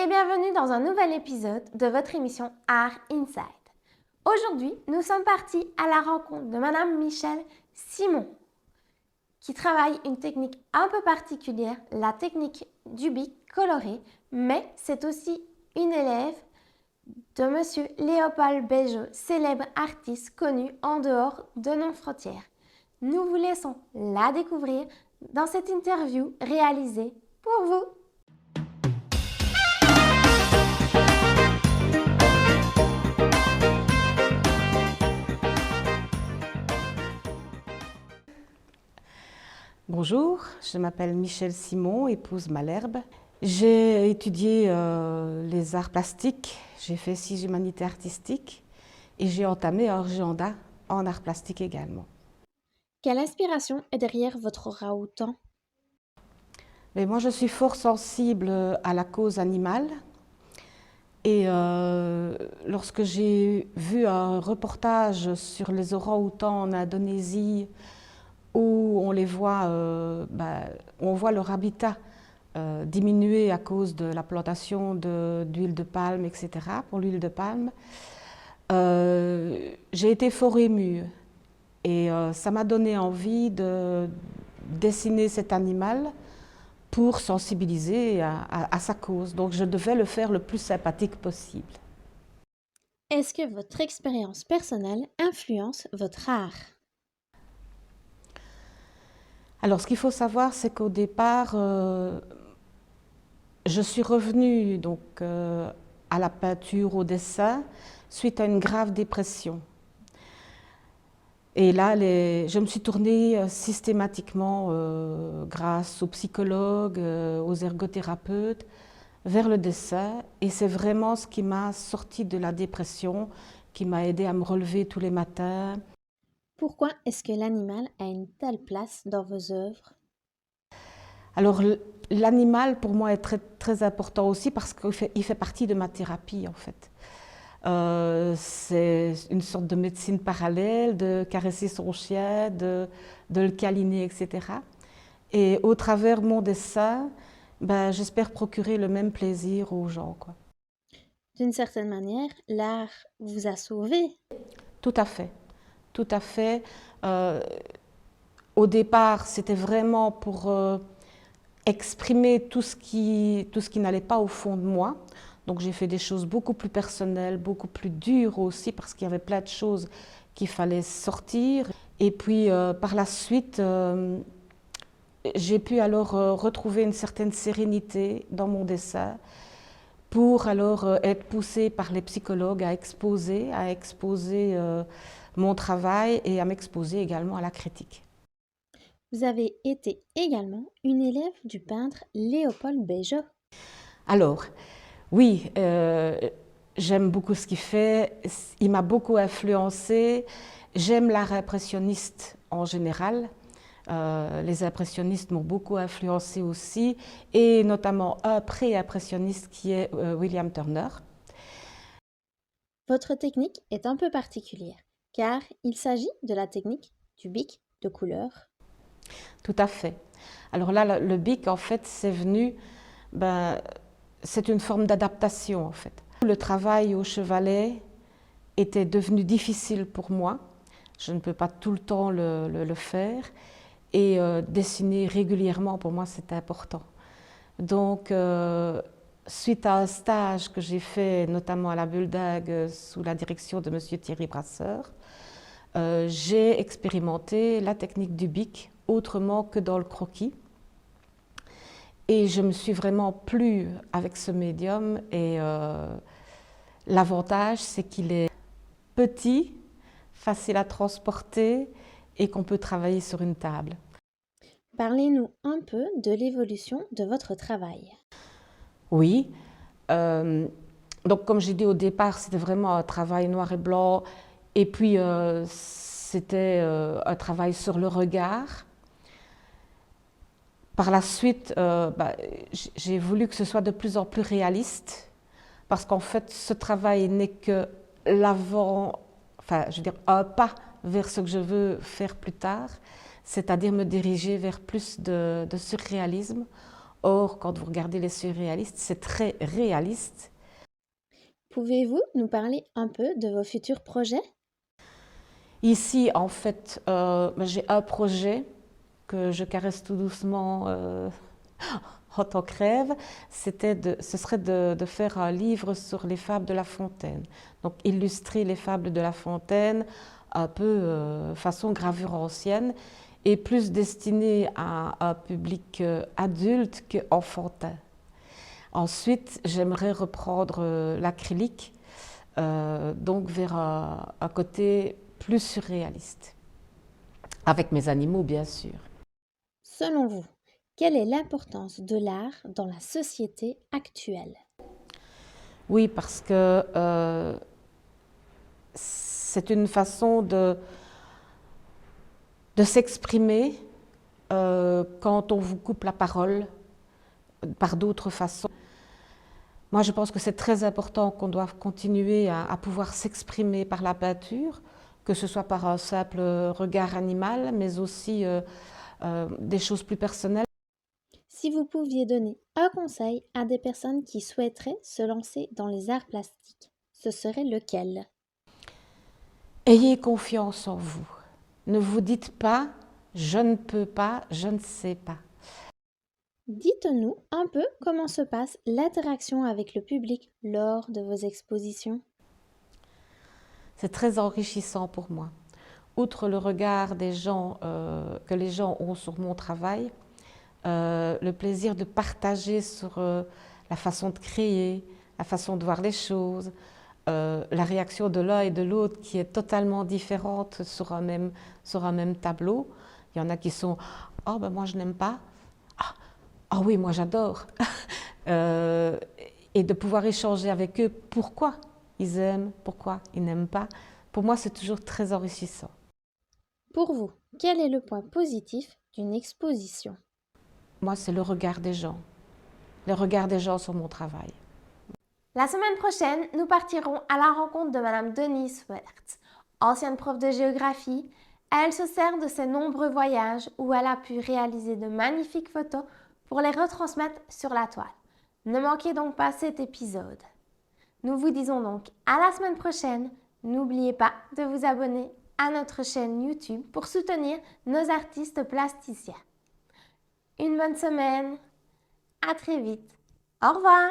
et bienvenue dans un nouvel épisode de votre émission Art Inside. Aujourd'hui, nous sommes partis à la rencontre de Madame Michèle Simon, qui travaille une technique un peu particulière, la technique du bic coloré, mais c'est aussi une élève de Monsieur Léopold Bejo, célèbre artiste connu en dehors de nos frontières. Nous vous laissons la découvrir dans cette interview réalisée pour vous. Bonjour, je m'appelle Michèle Simon, épouse Malherbe. J'ai étudié les arts plastiques, j'ai fait 6 humanités artistiques et j'ai entamé un agenda en arts plastiques également. Quelle inspiration est derrière votre orang-outan? Mais moi, je suis fort sensible à la cause animale et lorsque j'ai vu un reportage sur les orang-outans en Indonésie où on les voit, on voit leur habitat diminuer à cause de la plantation d'huile de palme, etc., pour l'huile de palme, j'ai été fort émue et ça m'a donné envie de dessiner cet animal pour sensibiliser à sa cause. Donc je devais le faire le plus sympathique possible. Est-ce que votre expérience personnelle influence votre art? Alors ce qu'il faut savoir, c'est qu'au départ, je suis revenue donc, à la peinture, au dessin, suite à une grave dépression. Et là, je me suis tournée systématiquement, grâce aux psychologues, aux ergothérapeutes, vers le dessin. Et c'est vraiment ce qui m'a sortie de la dépression, qui m'a aidée à me relever tous les matins. Pourquoi est-ce que l'animal a une telle place dans vos œuvres? Alors, l'animal, pour moi, est très, très important aussi parce qu'il fait partie de ma thérapie, en fait. C'est une sorte de médecine parallèle, de caresser son chien, de le câliner, etc. Et au travers mon dessin, j'espère procurer le même plaisir aux gens, quoi. D'une certaine manière, l'art vous a sauvé. Tout à fait, tout à fait. Au départ, c'était vraiment pour exprimer tout ce qui n'allait pas au fond de moi. Donc j'ai fait des choses beaucoup plus personnelles, beaucoup plus dures aussi, parce qu'il y avait plein de choses qu'il fallait sortir. Et puis par la suite, j'ai pu alors retrouver une certaine sérénité dans mon dessin pour alors être poussée par les psychologues à exposer mon travail et à m'exposer également à la critique. Vous avez été également une élève du peintre Léopold Bejo. Alors, oui, j'aime beaucoup ce qu'il fait, il m'a beaucoup influencée. J'aime l'art impressionniste en général. Les impressionnistes m'ont beaucoup influencée aussi, et notamment un pré-impressionniste qui est William Turner. Votre technique est un peu particulière, car il s'agit de la technique du bic de couleur. Tout à fait. Alors là, le bic, en fait, c'est venu, c'est une forme d'adaptation, en fait. Le travail au chevalet était devenu difficile pour moi. Je ne peux pas tout le temps le faire. Et dessiner régulièrement, pour moi, c'est important. Donc, suite à un stage que j'ai fait, notamment à la Bulldog, sous la direction de Monsieur Thierry Brasseur, j'ai expérimenté la technique du bic autrement que dans le croquis. Et je me suis vraiment plu avec ce médium. Et l'avantage, c'est qu'il est petit, facile à transporter et qu'on peut travailler sur une table. Parlez-nous un peu de l'évolution de votre travail. Oui. Donc, comme j'ai dit au départ, c'était vraiment un travail noir et blanc. Et puis, c'était un travail sur le regard. Par la suite, j'ai voulu que ce soit de plus en plus réaliste, parce qu'en fait, ce travail n'est que l'avant, je veux dire, un pas vers ce que je veux faire plus tard, c'est-à-dire me diriger vers plus de surréalisme, Or, quand vous regardez les surréalistes, c'est très réaliste. Pouvez-vous nous parler un peu de vos futurs projets? Ici, en fait, j'ai un projet que je caresse tout doucement en tant que rêve. Ce serait de faire un livre sur les fables de La Fontaine. Donc, illustrer les fables de La Fontaine un peu façon gravure ancienne et plus destiné à un public adulte qu'enfantin. Ensuite, j'aimerais reprendre l'acrylique, donc vers un côté plus surréaliste, avec mes animaux bien sûr. Selon vous, quelle est l'importance de l'art dans la société actuelle? Oui, parce que c'est une façon de s'exprimer quand on vous coupe la parole par d'autres façons. Moi, je pense que c'est très important qu'on doive continuer à pouvoir s'exprimer par la peinture, que ce soit par un simple regard animal, mais aussi des choses plus personnelles. Si vous pouviez donner un conseil à des personnes qui souhaiteraient se lancer dans les arts plastiques, ce serait lequel? Ayez confiance en vous. Ne vous dites pas « je ne peux pas, je ne sais pas ». Dites-nous un peu comment se passe l'interaction avec le public lors de vos expositions. C'est très enrichissant pour moi. Outre le regard des gens, que les gens ont sur mon travail, le plaisir de partager sur la façon de créer, la façon de voir les choses, la réaction de l'un et de l'autre qui est totalement différente sur un même tableau. Il y en a qui sont « Oh, ben moi je n'aime pas ». Ah oui, moi j'adore. Et de pouvoir échanger avec eux pourquoi ils aiment, pourquoi ils n'aiment pas. Pour moi, c'est toujours très enrichissant. Pour vous, quel est le point positif d'une exposition? Moi, c'est le regard des gens. Le regard des gens sur mon travail. La semaine prochaine, nous partirons à la rencontre de Madame Denise Wertz. Ancienne prof de géographie, elle se sert de ses nombreux voyages où elle a pu réaliser de magnifiques photos pour les retransmettre sur la toile. Ne manquez donc pas cet épisode. Nous vous disons donc à la semaine prochaine. N'oubliez pas de vous abonner à notre chaîne YouTube pour soutenir nos artistes plasticiens. Une bonne semaine, à très vite, au revoir!